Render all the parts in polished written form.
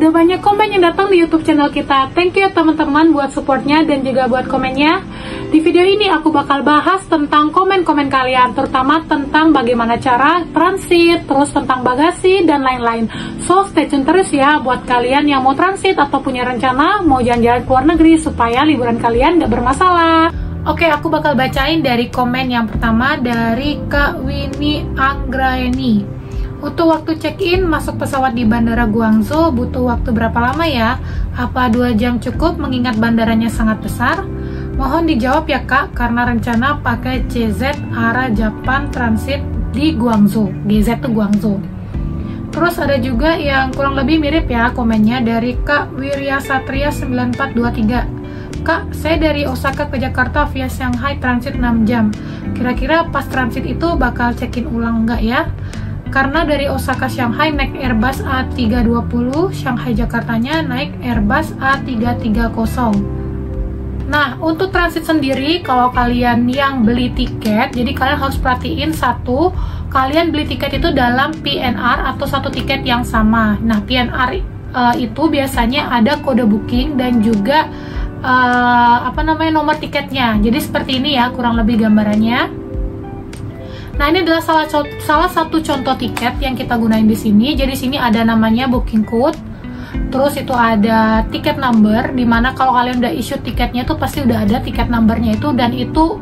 udah banyak komen yang datang di YouTube channel kita. Thank you teman-teman buat supportnya dan juga buat komennya. Di video ini aku bakal bahas tentang komen-komen kalian, terutama tentang bagaimana cara transit, terus tentang bagasi dan lain-lain. So stay tune terus ya buat kalian yang mau transit atau punya rencana mau jalan-jalan ke luar negeri supaya liburan kalian gak bermasalah. Oke, aku bakal bacain dari komen yang pertama dari Kak Winnie Anggraeni. Untuk waktu check-in masuk pesawat di Bandara Guangzhou butuh waktu berapa lama ya? Apa 2 jam cukup mengingat bandaranya sangat besar? Mohon dijawab ya Kak, karena rencana pakai CZ arah Japan transit di Guangzhou. GZ itu Guangzhou. Terus ada juga yang kurang lebih mirip ya komennya dari Kak Wirya Satria 9423. Kak, saya dari Osaka ke Jakarta via Shanghai transit 6 jam. Kira-kira pas transit itu bakal check-in ulang nggak ya? Karena dari Osaka Shanghai naik Airbus A320, Shanghai Jakartanya naik Airbus A330. Nah, untuk transit sendiri, kalau kalian yang beli tiket, jadi kalian harus perhatiin satu, kalian beli tiket itu dalam PNR atau satu tiket yang sama. Nah, PNR itu biasanya ada kode booking dan juga nomor tiketnya. Jadi seperti ini ya, kurang lebih gambarannya. Nah, ini adalah salah satu contoh tiket yang kita gunain di sini. Jadi sini ada namanya booking code. Terus itu ada tiket number, dimana kalau kalian udah issue tiketnya itu pasti udah ada tiket numbernya itu, dan itu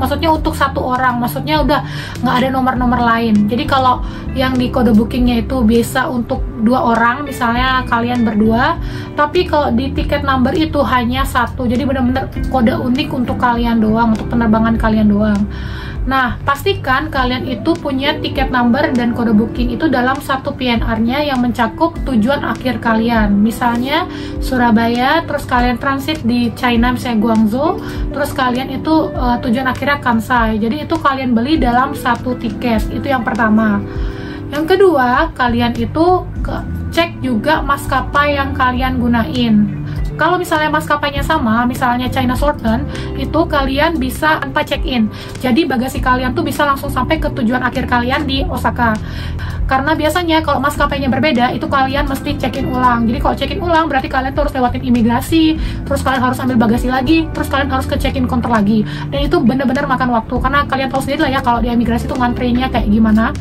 maksudnya untuk satu orang, maksudnya udah nggak ada nomor-nomor lain. Jadi kalau yang di kode bookingnya itu bisa untuk 2 orang, misalnya kalian berdua, tapi kalau di tiket number itu hanya 1, jadi benar-benar kode unik untuk kalian doang, untuk penerbangan kalian doang. Nah, pastikan kalian itu punya tiket number dan kode booking itu dalam satu PNR-nya yang mencakup tujuan akhir kalian. Misalnya Surabaya, terus kalian transit di China, misalnya Guangzhou, terus kalian itu tujuan akhirnya Kansai. Jadi itu kalian beli dalam satu tiket, itu yang pertama. Yang kedua, kalian itu cek juga maskapai yang kalian gunain. Kalau misalnya maskapainya sama, misalnya China Southern, itu kalian bisa tanpa check-in. Jadi bagasi kalian tuh bisa langsung sampai ke tujuan akhir kalian di Osaka. Karena biasanya kalau maskapainya berbeda, itu kalian mesti check-in ulang. Jadi kalau check-in ulang, berarti kalian tuh harus lewatin imigrasi, terus kalian harus ambil bagasi lagi, terus kalian harus ke check-in counter lagi. Dan itu bener-bener makan waktu, karena kalian tahu sendiri lah ya kalau di imigrasi tuh ngantrinya kayak gimana.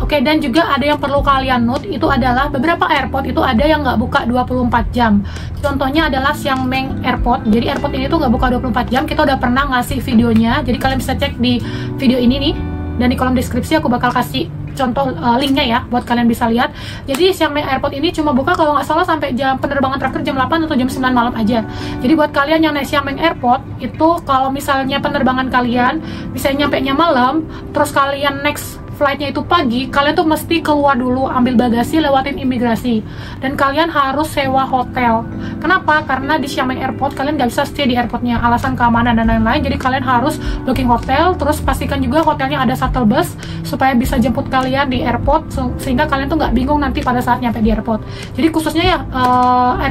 Oke, dan juga ada yang perlu kalian note, itu adalah beberapa airport itu ada yang nggak buka 24 jam. Contohnya adalah Xiamen Airport. Jadi airport ini tuh nggak buka 24 jam. Kita udah pernah ngasih videonya, jadi kalian bisa cek di video ini nih. Dan di kolom deskripsi aku bakal kasih contoh linknya ya, buat kalian bisa lihat. Jadi Xiamen Airport ini cuma buka kalau nggak salah sampai jam penerbangan terakhir jam 8 atau jam 9 malam aja. Jadi buat kalian yang naik Xiamen Airport, itu kalau misalnya penerbangan kalian bisa nyampe-nya malam, terus kalian next flightnya itu pagi, kalian tuh mesti keluar dulu, ambil bagasi, lewatin imigrasi, dan kalian harus sewa hotel. Kenapa? Karena di Xiamen Airport kalian nggak bisa stay di airportnya, alasan keamanan dan lain-lain. Jadi kalian harus booking hotel, terus pastikan juga hotelnya ada shuttle bus supaya bisa jemput kalian di airport, sehingga kalian tuh nggak bingung nanti pada saat nyampe di airport. Jadi khususnya ya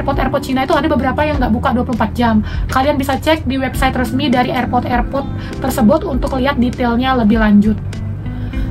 airport Cina itu ada beberapa yang nggak buka 24 jam. Kalian bisa cek di website resmi dari airport tersebut untuk lihat detailnya lebih lanjut.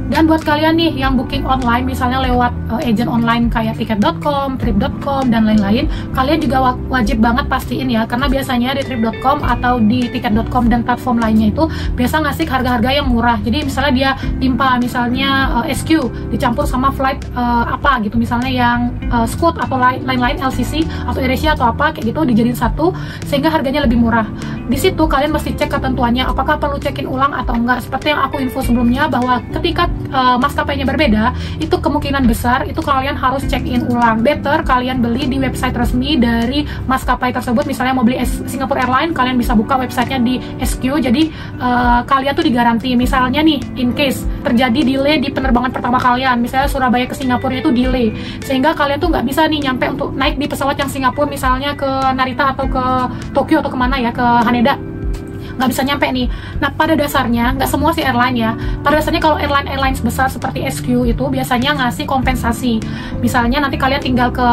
Dan buat kalian nih yang booking online, misalnya lewat agent online kayak tiket.com, trip.com, dan lain-lain, kalian juga wajib banget pastiin ya, karena biasanya di trip.com atau di tiket.com dan platform lainnya itu biasa ngasih harga-harga yang murah. Jadi misalnya dia timpa misalnya SQ dicampur sama flight apa gitu, misalnya yang Scoot atau lain-lain, LCC atau AirAsia atau apa kayak gitu, dijadiin satu sehingga harganya lebih murah. Di situ kalian mesti cek ketentuannya apakah perlu check-in ulang atau enggak. Seperti yang aku info sebelumnya bahwa ketika maskapainya berbeda, itu kemungkinan besar itu kalian harus check-in ulang. Better kalian beli di website resmi dari maskapai tersebut. Misalnya mau beli Singapore Airlines, kalian bisa buka websitenya di SQ. Jadi kalian tuh digaranti, misalnya nih in case terjadi delay di penerbangan pertama kalian, misalnya Surabaya ke Singapura itu delay, sehingga kalian tuh nggak bisa nih nyampe untuk naik di pesawat yang Singapura misalnya ke Narita atau ke Tokyo atau kemana ya, ke Haneda, nggak bisa nyampe nih. Nah, pada dasarnya, nggak semua sih airline ya, pada dasarnya kalau airlines besar seperti SQ itu biasanya ngasih kompensasi. Misalnya nanti kalian tinggal ke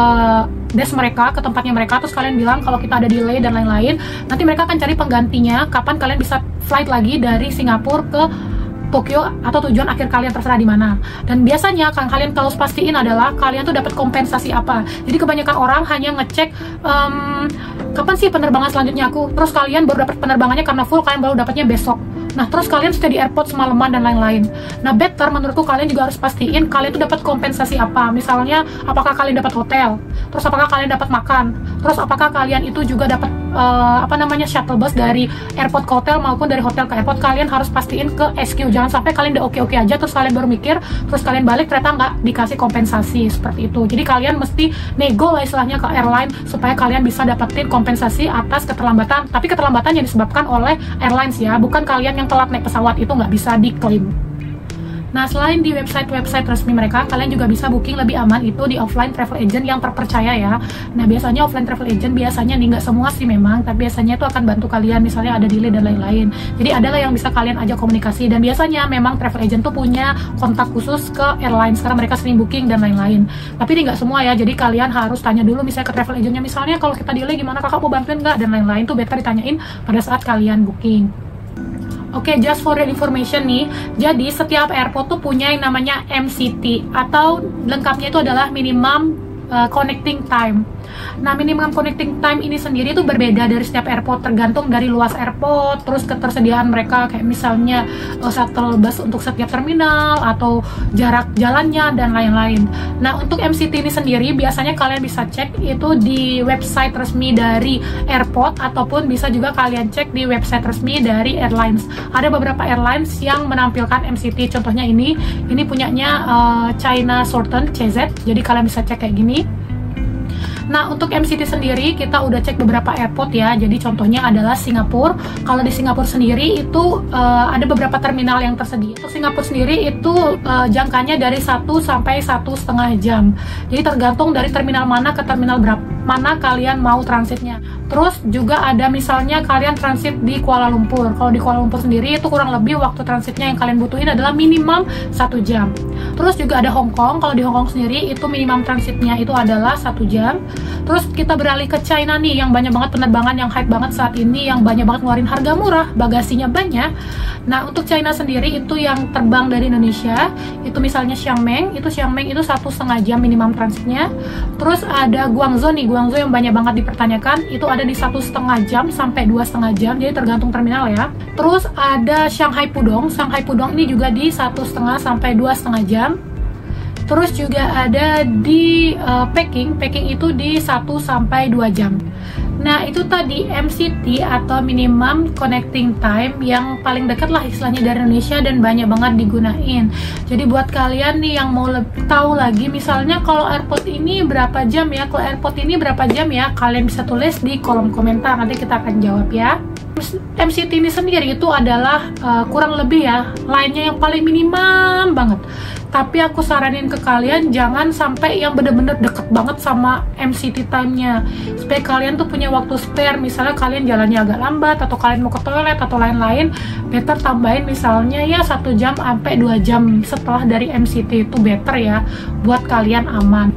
desk mereka, ke tempatnya mereka, terus kalian bilang kalau kita ada delay dan lain-lain, nanti mereka akan cari penggantinya kapan kalian bisa flight lagi dari Singapura ke Tokyo atau tujuan akhir kalian terserah di mana. Dan biasanya kan kalian kalau pastiin adalah kalian tuh dapat kompensasi apa. Jadi kebanyakan orang hanya ngecek kapan sih penerbangan selanjutnya aku, terus kalian baru dapat penerbangannya karena full, kalian baru dapatnya besok. Nah, terus kalian stay di airport semalaman dan lain-lain. Nah, better menurutku kalian juga harus pastiin kalian tuh dapat kompensasi apa. Misalnya, apakah kalian dapat hotel, terus apakah kalian dapat makan, terus apakah kalian itu juga dapat shuttle bus dari airport ke hotel maupun dari hotel ke airport. Kalian harus pastiin ke SQ, jangan sampai kalian udah oke-oke aja terus kalian baru mikir, terus kalian balik ternyata nggak dikasih kompensasi seperti itu. Jadi kalian mesti nego lah istilahnya ke airline supaya kalian bisa dapetin kompensasi atas keterlambatan, tapi keterlambatan yang disebabkan oleh airlines ya, bukan kalian yang telat naik pesawat, itu nggak bisa diklaim. Nah, selain di website resmi mereka, kalian juga bisa booking lebih aman itu di offline travel agent yang terpercaya ya. Nah, biasanya offline travel agent biasanya nih, nggak semua sih memang, tapi biasanya itu akan bantu kalian misalnya ada delay dan lain-lain. Jadi adalah yang bisa kalian ajak komunikasi, dan biasanya memang travel agent tuh punya kontak khusus ke airlines karena mereka sering booking dan lain-lain. Tapi ini nggak semua ya, jadi kalian harus tanya dulu misalnya ke travel agentnya, misalnya kalau kita delay gimana, kakak mau bantuin nggak, dan lain-lain tuh better ditanyain pada saat kalian booking. Oke, just for your information nih, jadi setiap airport tuh punya yang namanya MCT, atau lengkapnya itu adalah minimum connecting time. Nah, minimum connecting time ini sendiri itu berbeda dari setiap airport, tergantung dari luas airport, terus ketersediaan mereka, kayak misalnya shuttle bus untuk setiap terminal, atau jarak jalannya, dan lain-lain. Nah, untuk MCT ini sendiri, biasanya kalian bisa cek itu di website resmi dari airport, ataupun bisa juga kalian cek di website resmi dari airlines. Ada beberapa airlines yang menampilkan MCT, contohnya ini punyanya China Southern CZ, jadi kalian bisa cek kayak gini. Nah, untuk MCT sendiri kita udah cek beberapa airport ya. Jadi contohnya adalah Singapura. Kalau di Singapura sendiri itu ada beberapa terminal yang tersedia. Untuk Singapura sendiri itu jangkanya dari 1 sampai 1,5 jam. Jadi tergantung dari terminal mana ke terminal mana kalian mau transitnya. Terus juga ada misalnya kalian transit di Kuala Lumpur. Kalau di Kuala Lumpur sendiri itu kurang lebih waktu transitnya yang kalian butuhin adalah minimum 1 jam. Terus juga ada Hong Kong. Kalau di Hong Kong sendiri itu minimum transitnya itu adalah 1 jam. Terus kita beralih ke China nih, yang banyak banget penerbangan yang hype banget saat ini, yang banyak banget ngeluarin harga murah, bagasinya banyak. Nah, untuk China sendiri itu yang terbang dari Indonesia, itu misalnya Xiamen itu 1,5 jam minimum transitnya. Terus ada Guangzhou nih, Guangzhou yang banyak banget dipertanyakan, itu ada di 1,5 jam sampai 2,5 jam, jadi tergantung terminal ya. Terus ada Shanghai Pudong ini juga di 1,5 sampai 2,5 jam. Terus juga ada di Peking itu di 1 sampai 2 jam. Nah, itu tadi MCT atau minimum connecting time yang paling dekat lah istilahnya dari Indonesia dan banyak banget digunain. Jadi buat kalian nih yang mau tahu lagi, misalnya kalau airport ini berapa jam ya, kalau airport ini berapa jam ya, kalian bisa tulis di kolom komentar, nanti kita akan jawab ya. MCT ini sendiri itu adalah kurang lebih ya, line-nya yang paling minimum banget. Tapi aku saranin ke kalian jangan sampai yang bener-bener deket banget sama MCT time-nya, supaya kalian tuh punya waktu spare. Misalnya kalian jalannya agak lambat, atau kalian mau ke toilet atau lain-lain, better tambahin misalnya ya 1 jam sampai 2 jam setelah dari MCT, itu better ya, buat kalian aman.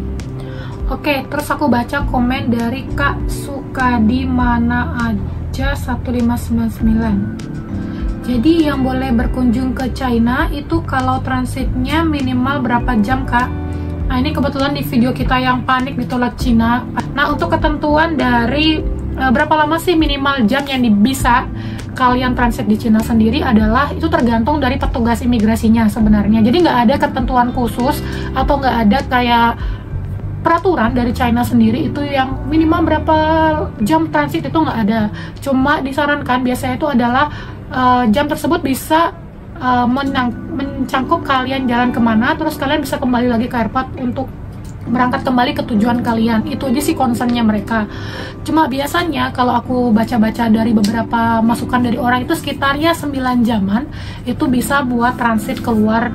Oke, terus aku baca komen dari Kak Sukadi mana aja 1599. Jadi yang boleh berkunjung ke China itu kalau transitnya minimal berapa jam, Kak? Nah, ini kebetulan di video kita yang panik ditolak Cina. Nah, untuk ketentuan dari berapa lama sih minimal jam yang bisa kalian transit di Cina sendiri adalah itu tergantung dari petugas imigrasinya sebenarnya. Jadi nggak ada ketentuan khusus atau nggak ada kayak peraturan dari China sendiri itu yang minimal berapa jam transit, itu nggak ada. Cuma disarankan biasanya itu adalah jam tersebut bisa mencangkup kalian jalan kemana, terus kalian bisa kembali lagi ke airport untuk berangkat kembali ke tujuan kalian. Itu aja sih concernnya mereka. Cuma biasanya kalau aku baca-baca dari beberapa masukan dari orang itu sekitarnya 9 jaman itu bisa buat transit keluar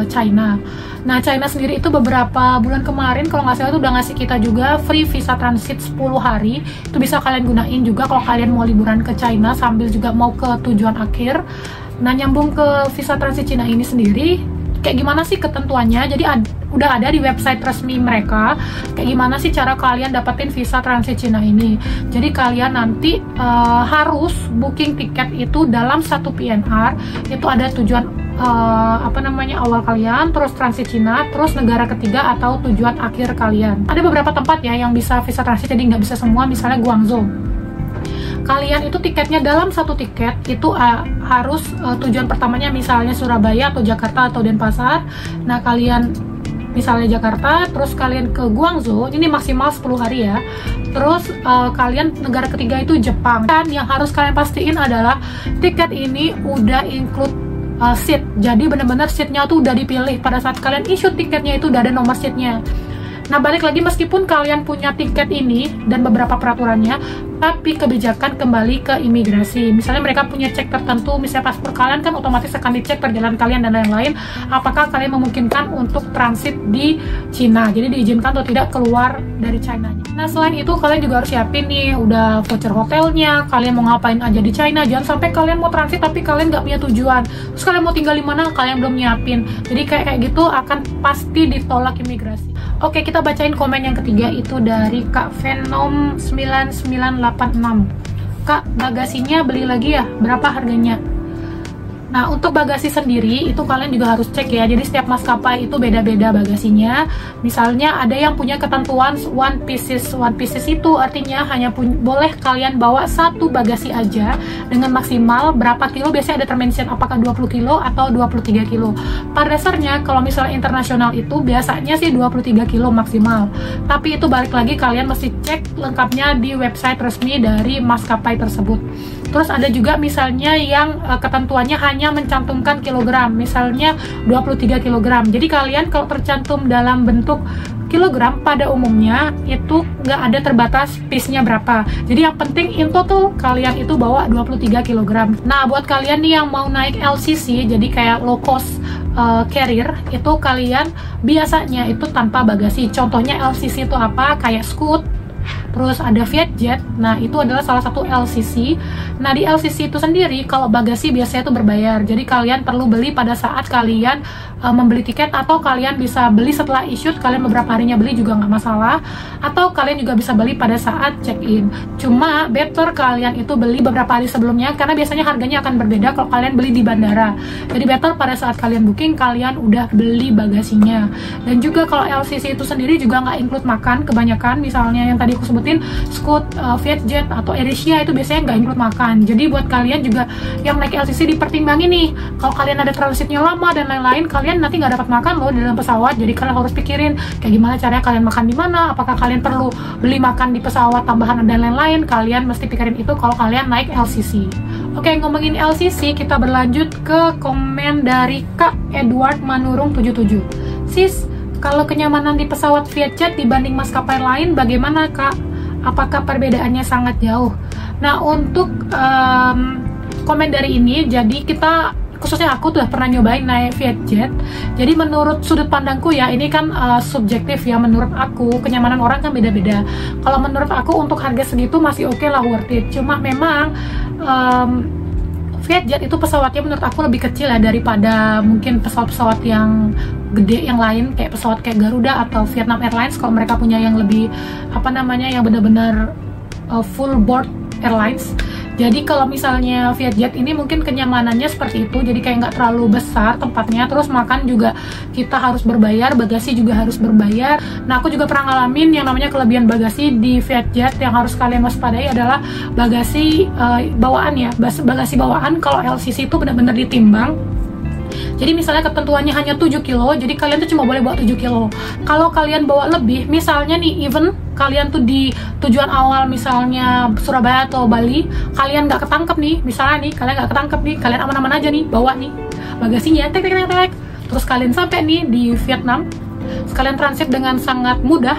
China. Nah, China sendiri itu beberapa bulan kemarin kalau nggak salah itu udah ngasih kita juga free visa transit 10 hari. Itu bisa kalian gunain juga kalau kalian mau liburan ke China sambil juga mau ke tujuan akhir. Nah, nyambung ke visa transit Cina ini sendiri, kayak gimana sih ketentuannya? Jadi udah ada di website resmi mereka kayak gimana sih cara kalian dapetin visa transit Cina ini. Jadi kalian nanti harus booking tiket itu dalam 1 PNR, itu ada tujuan awal kalian, terus transit Cina, terus negara ketiga atau tujuan akhir kalian. Ada beberapa tempat ya yang bisa visa transit, jadi nggak bisa semua. Misalnya Guangzhou, kalian itu tiketnya dalam satu tiket itu harus tujuan pertamanya misalnya Surabaya atau Jakarta atau Denpasar. Nah, kalian misalnya Jakarta, terus kalian ke Guangzhou, ini maksimal 10 hari ya. Terus kalian negara ketiga itu Jepang. Dan yang harus kalian pastiin adalah tiket ini udah include seat. Jadi bener-bener seatnya tuh udah dipilih pada saat kalian issue tiketnya, itu udah ada nomor seatnya. Nah, balik lagi, meskipun kalian punya tiket ini dan beberapa peraturannya, tapi kebijakan kembali ke imigrasi. Misalnya mereka punya cek tertentu, misalnya paspor kalian kan otomatis akan dicek perjalanan kalian dan lain-lain, apakah kalian memungkinkan untuk transit di Cina, jadi diizinkan atau tidak keluar dari China. Nah, selain itu kalian juga harus siapin nih udah voucher hotelnya, kalian mau ngapain aja di China. Jangan sampai kalian mau transit tapi kalian nggak punya tujuan, terus kalian mau tinggal di mana kalian belum nyiapin. Jadi kayak gitu akan pasti ditolak imigrasi. Oke, kita bacain komen yang ketiga, itu dari Kak Venom 9986. Kak, bagasinya beli lagi ya? Berapa harganya? Nah, untuk bagasi sendiri itu kalian juga harus cek ya. Jadi setiap maskapai itu beda-beda bagasinya. Misalnya ada yang punya ketentuan one pieces. One pieces itu artinya hanya boleh kalian bawa satu bagasi aja dengan maksimal berapa kilo. Biasanya ada termention apakah 20 kilo atau 23 kilo. Pada dasarnya kalau misalnya internasional itu biasanya sih 23 kilo maksimal. Tapi itu balik lagi, kalian mesti cek lengkapnya di website resmi dari maskapai tersebut. Terus ada juga misalnya yang ketentuannya hanya mencantumkan kilogram, misalnya 23 kg. Jadi kalian kalau tercantum dalam bentuk kilogram, pada umumnya itu nggak ada terbatas piece-nya berapa. Jadi yang penting in total kalian itu bawa 23 kg. Nah, buat kalian nih yang mau naik LCC, jadi kayak low cost carrier, itu kalian biasanya itu tanpa bagasi. Contohnya LCC itu apa? Kayak Scoot, terus ada Vietjet. Nah, itu adalah salah satu LCC. Nah, di LCC itu sendiri kalau bagasi biasanya itu berbayar. Jadi kalian perlu beli pada saat kalian membeli tiket, atau kalian bisa beli setelah issued, kalian beberapa harinya beli juga nggak masalah, atau kalian juga bisa beli pada saat check-in. Cuma better kalian itu beli beberapa hari sebelumnya, karena biasanya harganya akan berbeda kalau kalian beli di bandara. Jadi better pada saat kalian booking, kalian udah beli bagasinya. Dan juga kalau LCC itu sendiri juga nggak include makan kebanyakan. Misalnya yang tadi aku sebutin Scoot, Vietjet atau AirAsia itu biasanya nggak include makan. Jadi buat kalian juga yang naik LCC dipertimbangin nih, kalau kalian ada transitnya lama dan lain-lain, kalian nanti nggak dapat makan loh di dalam pesawat. Jadi kalian harus pikirin kayak gimana caranya kalian makan di mana, apakah kalian perlu beli makan di pesawat tambahan dan lain-lain. Kalian mesti pikirin itu kalau kalian naik LCC. Oke, ngomongin LCC, kita berlanjut ke komen dari Kak Edward Manurung 77. Sis, kalau kenyamanan di pesawat Vietjet dibanding maskapai lain bagaimana Kak? Apakah perbedaannya sangat jauh? Nah, untuk komen dari ini, jadi kita, khususnya aku tuh pernah nyobain naik Vietjet. Jadi menurut sudut pandangku ya, ini kan subjektif ya, menurut aku kenyamanan orang kan beda-beda. Kalau menurut aku untuk harga segitu masih oke lah, worth it. Cuma memang Vietjet itu pesawatnya menurut aku lebih kecil ya daripada mungkin pesawat-pesawat yang gede yang lain, kayak pesawat kayak Garuda atau Vietnam Airlines. Kalau mereka punya yang lebih yang benar-benar full board airlines. Jadi kalau misalnya Vietjet ini mungkin kenyamanannya seperti itu, jadi kayak nggak terlalu besar tempatnya, terus makan juga kita harus berbayar, bagasi juga harus berbayar. Nah, aku juga pernah ngalamin yang namanya kelebihan bagasi di Vietjet. Yang harus kalian waspadai adalah bagasi bawaan ya, bagasi bawaan. Kalau LCC itu benar-benar ditimbang. Jadi misalnya ketentuannya hanya 7 kilo, jadi kalian tuh cuma boleh bawa 7 kilo. Kalau kalian bawa lebih, misalnya nih even kalian tuh di tujuan awal misalnya Surabaya atau Bali, kalian nggak ketangkep nih, misalnya nih kalian nggak ketangkep nih, kalian aman-aman aja nih bawa nih bagasinya, tek, terus kalian sampai nih di Vietnam, sekalian transit dengan sangat mudah.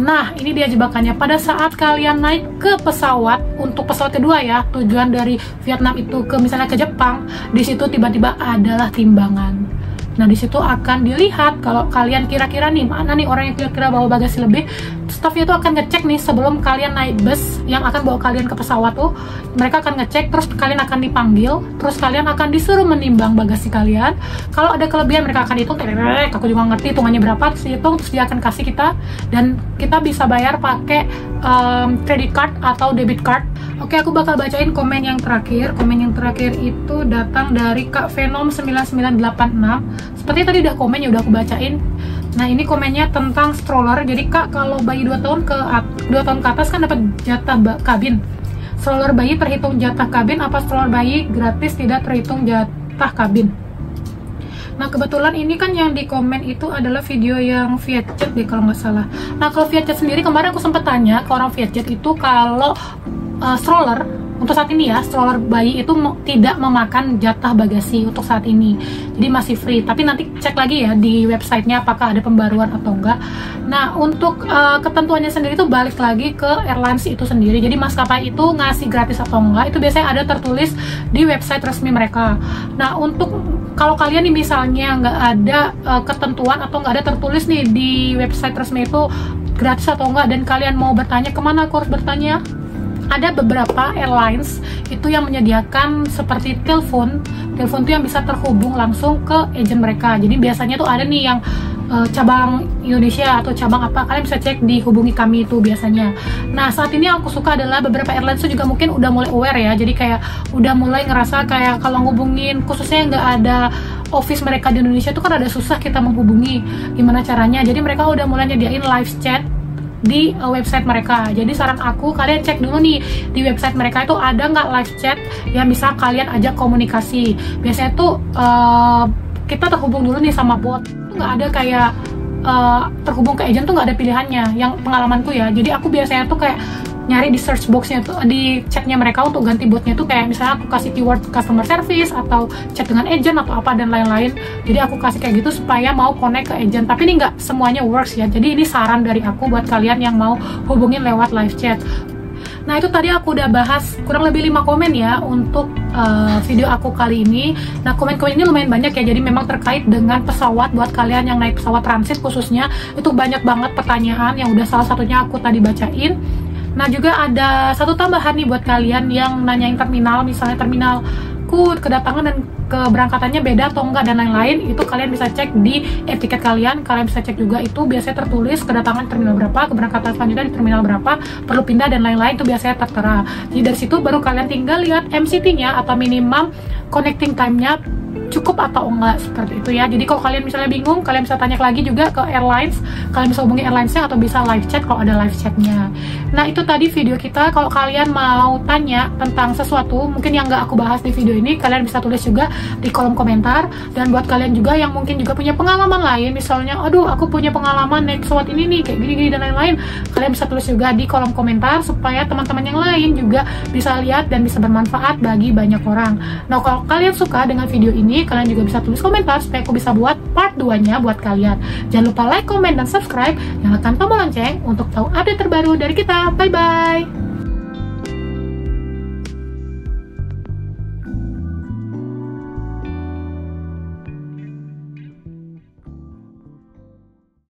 Nah, ini dia jebakannya. Pada saat kalian naik ke pesawat, untuk pesawat kedua ya, tujuan dari Vietnam itu ke misalnya ke Jepang, di situ tiba-tiba adalah timbangan. Nah, di situ akan dilihat kalau kalian kira-kira nih mana nih orang yang kira-kira bawa bagasi lebih. Staffnya itu akan ngecek nih sebelum kalian naik bus yang akan bawa kalian ke pesawat tuh. Mereka akan ngecek, terus kalian akan dipanggil, terus kalian akan disuruh menimbang bagasi kalian. Kalau ada kelebihan mereka akan hitung, aku juga ngerti hitungannya berapa, terus dihitung, terus dia akan kasih kita, dan kita bisa bayar pakai credit card atau debit card. Oke, aku bakal bacain komen yang terakhir. Komen yang terakhir itu datang dari Kak Venom 9986. Seperti tadi udah komen ya, udah aku bacain. Nah, ini komennya tentang stroller. Jadi, Kak, kalau bayi 2 tahun ke atas kan dapat jatah kabin. Stroller bayi terhitung jatah kabin, apa stroller bayi gratis tidak terhitung jatah kabin? Nah, kebetulan ini kan yang di komen itu adalah video yang Vietjet deh kalau nggak salah. Nah, kalau Vietjet sendiri kemarin aku sempat tanya ke orang Vietjet itu kalau stroller untuk saat ini ya, stroller bayi itu tidak memakan jatah bagasi untuk saat ini, jadi masih free. Tapi nanti cek lagi ya di websitenya apakah ada pembaruan atau enggak. Nah, untuk ketentuannya sendiri itu balik lagi ke airlines itu sendiri. Jadi maskapai itu ngasih gratis atau enggak itu biasanya ada tertulis di website resmi mereka. Nah, untuk kalau kalian nih misalnya nggak ada ketentuan atau nggak ada tertulis nih di website resmi itu gratis atau enggak, dan kalian mau bertanya kemana aku harus bertanya? Ada beberapa airlines itu yang menyediakan seperti telepon itu yang bisa terhubung langsung ke agent mereka. Jadi biasanya tuh ada nih yang cabang Indonesia atau cabang apa, kalian bisa cek di hubungi kami itu biasanya. Nah, saat ini aku suka adalah beberapa airlines itu juga mungkin udah mulai aware ya, jadi kayak udah mulai ngerasa kayak kalau ngubungin, khususnya nggak ada office mereka di Indonesia itu kan ada susah kita menghubungi, gimana caranya. Jadi mereka udah mulai nyediain live chat di website mereka. Jadi saran aku, kalian cek dulu nih di website mereka itu ada nggak live chat yang bisa kalian ajak komunikasi. Biasanya tuh kita terhubung dulu nih sama bot, nggak ada kayak terhubung ke agent tuh nggak ada pilihannya, yang pengalamanku ya. Jadi aku biasanya tuh kayak nyari di search boxnya tuh, di chatnya mereka untuk ganti botnya tuh kayak misalnya aku kasih keyword customer service atau chat dengan agent atau apa dan lain-lain. Jadi aku kasih kayak gitu supaya mau connect ke agent. Tapi ini nggak semuanya works ya, jadi ini saran dari aku buat kalian yang mau hubungin lewat live chat. Nah, itu tadi aku udah bahas kurang lebih 5 komen ya untuk video aku kali ini. Nah, komen-komen ini lumayan banyak ya, jadi memang terkait dengan pesawat. Buat kalian yang naik pesawat transit khususnya, itu banyak banget pertanyaan yang udah salah satunya aku tadi bacain. Nah, juga ada satu tambahan nih buat kalian yang nanyain terminal, misalnya terminalku kedatangan dan keberangkatannya beda atau enggak dan lain-lain. Itu kalian bisa cek di tiket kalian bisa cek juga, itu biasanya tertulis kedatangan terminal berapa, keberangkatan selanjutnya di terminal berapa, perlu pindah dan lain-lain, itu biasanya tertera. Jadi dari situ baru kalian tinggal lihat MCT-nya atau minimum connecting time-nya cukup atau enggak, seperti itu ya. Jadi kalau kalian misalnya bingung, kalian bisa tanya lagi juga ke airlines, kalian bisa hubungi airlinesnya atau bisa live chat kalau ada live chatnya. Nah, itu tadi video kita. Kalau kalian mau tanya tentang sesuatu mungkin yang nggak aku bahas di video ini, kalian bisa tulis juga di kolom komentar. Dan buat kalian juga yang mungkin juga punya pengalaman lain, misalnya aduh aku punya pengalaman naik pesawat ini nih kayak gini-gini dan lain-lain, kalian bisa tulis juga di kolom komentar supaya teman-teman yang lain juga bisa lihat dan bisa bermanfaat bagi banyak orang. Nah, kalau kalian suka dengan video ini, kalian juga bisa tulis komentar supaya aku bisa buat part 2-nya buat kalian. Jangan lupa like, comment, dan subscribe. Nyalakan tombol lonceng untuk tahu update terbaru dari kita. Bye-bye!